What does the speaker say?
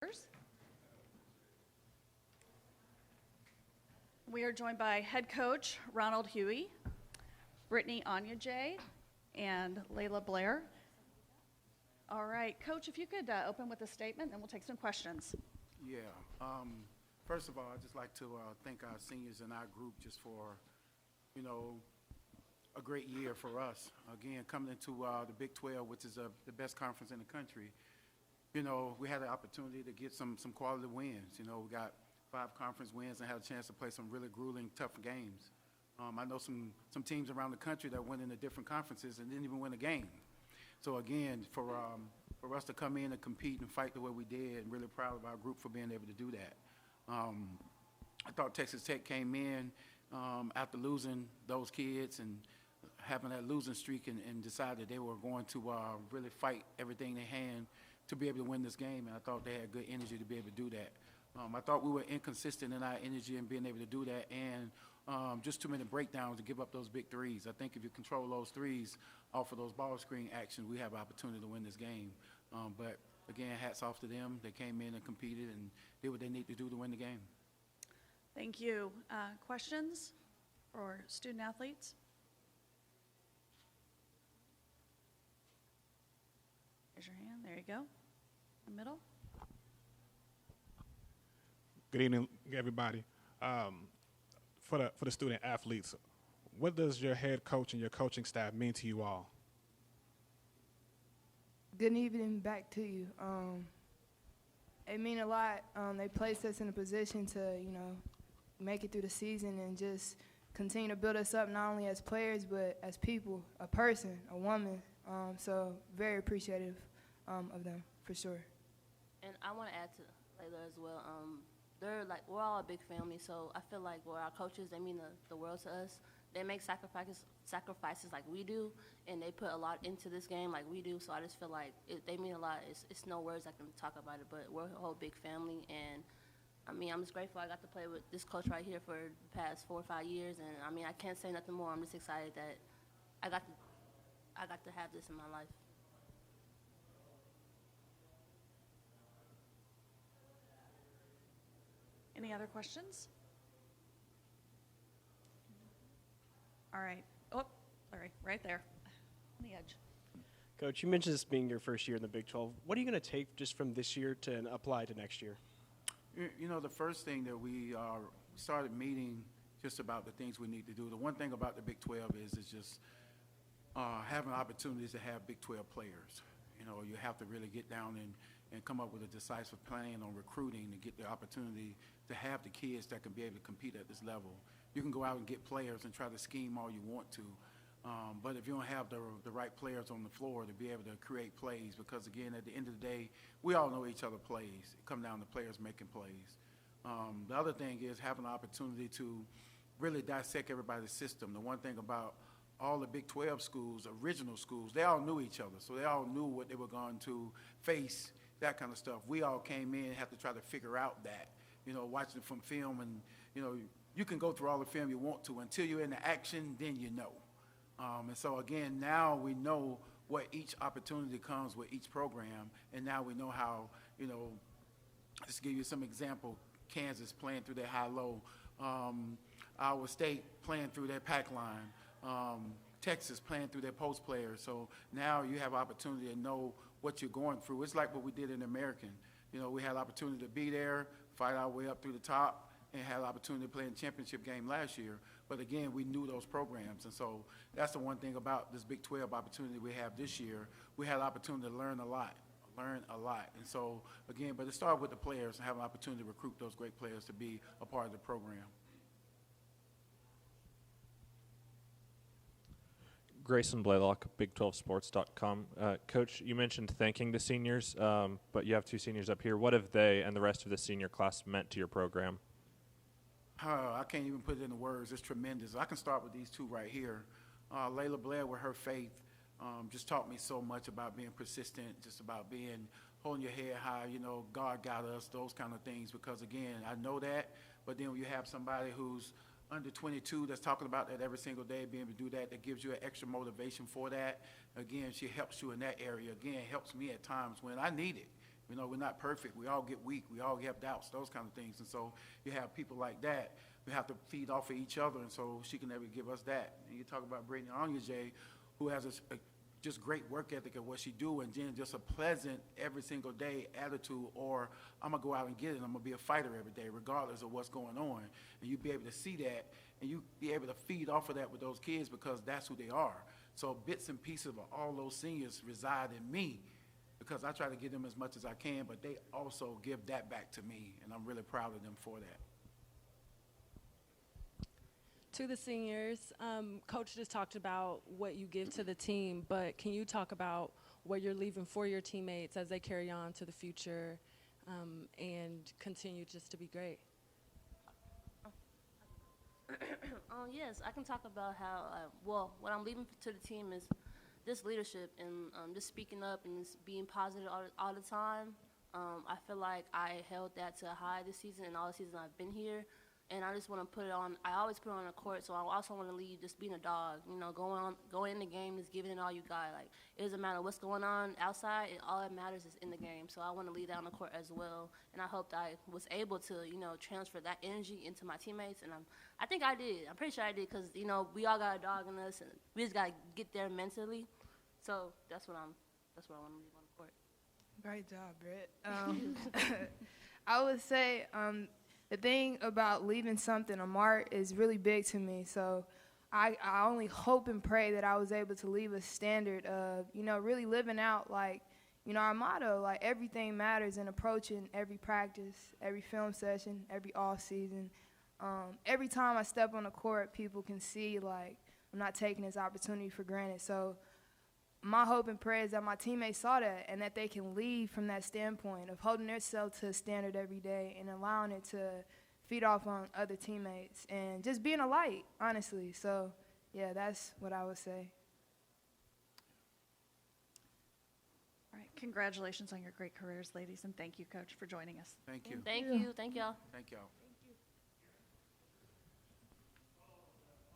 Cougars. We are joined by head coach Ronald Hughey, Britney Onyeje, and Laila Blair. All right, Coach, if you could open with a statement, then we'll take some questions. Yeah. First of all, I'd just like to thank our seniors in our group just for, a great year for us. Again, coming into the Big 12, which is the best conference in the country, we had the opportunity to get some quality wins. We got 5 conference wins and had a chance to play some really grueling, tough games. I know some teams around the country that went into different conferences and didn't even win a game. So again, for us to come in and compete and fight the way we did, I'm really proud of our group for being able to do that. I thought Texas Tech came in after losing those kids and having that losing streak and decided they were going to really fight everything they had to be able to win this game, and I thought they had good energy to be able to do that. I thought we were inconsistent in our energy and being able to do that, and just too many breakdowns to give up those big threes. I think if you control those threes off of those ball screen actions, we have an opportunity to win this game. But again, hats off to them. They came in and competed and did what they need to do to win the game. Thank you. Questions for student athletes? Raise your hand. There you go. In the middle. Good evening, everybody. For the student athletes, what does your head coach and your coaching staff mean to you all? Good evening back to you. It mean a lot. They placed us in a position to, make it through the season and just continue to build us up not only as players but as people, a person, a woman. So very appreciative of them, for sure. And I want to add to Laila as well. We're all a big family, so I feel like our coaches, they mean the world to us. They make sacrifices like we do, and they put a lot into this game like we do, so I just feel like they mean a lot. It's no words I can talk about it, but we're a whole big family, and I'm just grateful I got to play with this coach right here for the past 4 or 5 years, and I can't say nothing more. I'm just excited that I got to have this in my life. Any other questions? All right. Oh, sorry, right there on the edge. Coach, you mentioned this being your first year in the Big 12. What are you going to take just from this year to apply to next year? The first thing that we started meeting just about the things we need to do. The one thing about the Big 12 is just having opportunities to have Big 12 players. You have to really get down and come up with a decisive plan on recruiting to get the opportunity to have the kids that can be able to compete at this level. You can go out and get players and try to scheme all you want to, but if you don't have the right players on the floor to be able to create plays, because again, at the end of the day, we all know each other plays. It comes down to players making plays. The other thing is having an opportunity to really dissect everybody's system. The one thing about all the Big 12 schools, original schools, they all knew each other, so they all knew what they were going to face, that kind of stuff. We all came in and had to try to figure out that, watching it from film, and, you can go through all the film you want to. Until you're in the action, then you know. And so, again, now we know what each opportunity comes with each program, and now we know how, just to give you some example, Kansas playing through their high-low, Iowa State playing through their pack line, Texas playing through their post players. So now you have opportunity to know what you're going through. It's like what we did in American. We had opportunity to be there, fight our way up through the top, and had an opportunity to play in the championship game last year. But again, we knew those programs. And so that's the one thing about this Big 12 opportunity we have this year. We had an opportunity to learn a lot. And so, again, but it started with the players and have an opportunity to recruit those great players to be a part of the program. Grayson Blaylock, Big12Sports.com. Coach, you mentioned thanking the seniors, but you have 2 seniors up here. What have they and the rest of the senior class meant to your program? I can't even put it into words. It's tremendous. I can start with these 2 right here. Laila Blair, with her faith, just taught me so much about being persistent, just about holding your head high, God got us, those kind of things, because, again, I know that, but then when you have somebody who's under 22 that's talking about that every single day, being able to do that gives you an extra motivation for that. Again, she helps you in that area. Again, helps me at times when I need it. You know, we're not perfect. We all get weak. We all have doubts, those kind of things. And so you have people like that. We have to feed off of each other, and so she can never give us that. And you talk about Britney Onyeje, who has a just great work ethic of what she do, and then just a pleasant every single day attitude, or I'm going to go out and get it. I'm going to be a fighter every day, regardless of what's going on. And you be able to see that, and you be able to feed off of that with those kids because that's who they are. So bits and pieces of all those seniors reside in me, because I try to give them as much as I can, but they also give that back to me, and I'm really proud of them for that. To the seniors, Coach just talked about what you give to the team, but can you talk about what you're leaving for your teammates as they carry on to the future and continue just to be great? Yes, I can talk about how, well, what I'm leaving to the team is just leadership and just speaking up and just being positive all the time. I feel like I held that to a high this season and all the seasons I've been here. And I just want to put it on. I always put it on the court, so I also want to leave just being a dog. You know, going in the game, just giving it all you got. Like, it doesn't matter what's going on outside. All that matters is in the game. So I want to leave that on the court as well. And I hope that I was able to, you know, transfer that energy into my teammates. And I think I did. I'm pretty sure I did, because, you know, we all got a dog in us, and we just got to get there mentally. So that's what I want to leave on the court. Great job, Britt. I would say the thing about leaving something, a mark, is really big to me. So I only hope and pray that I was able to leave a standard of, you know, really living out, like, you know, our motto, like, everything matters, and approaching every practice, every film session, every off season. Every time I step on the court, people can see, like, I'm not taking this opportunity for granted. So my hope and prayer is that my teammates saw that, and that they can leave from that standpoint of holding themselves to a standard every day and allowing it to feed off on other teammates and just being a light, honestly. So, yeah, that's what I would say. All right, congratulations on your great careers, ladies, and thank you, Coach, for joining us. Thank you. Thank you. Thank y'all. Thank y'all.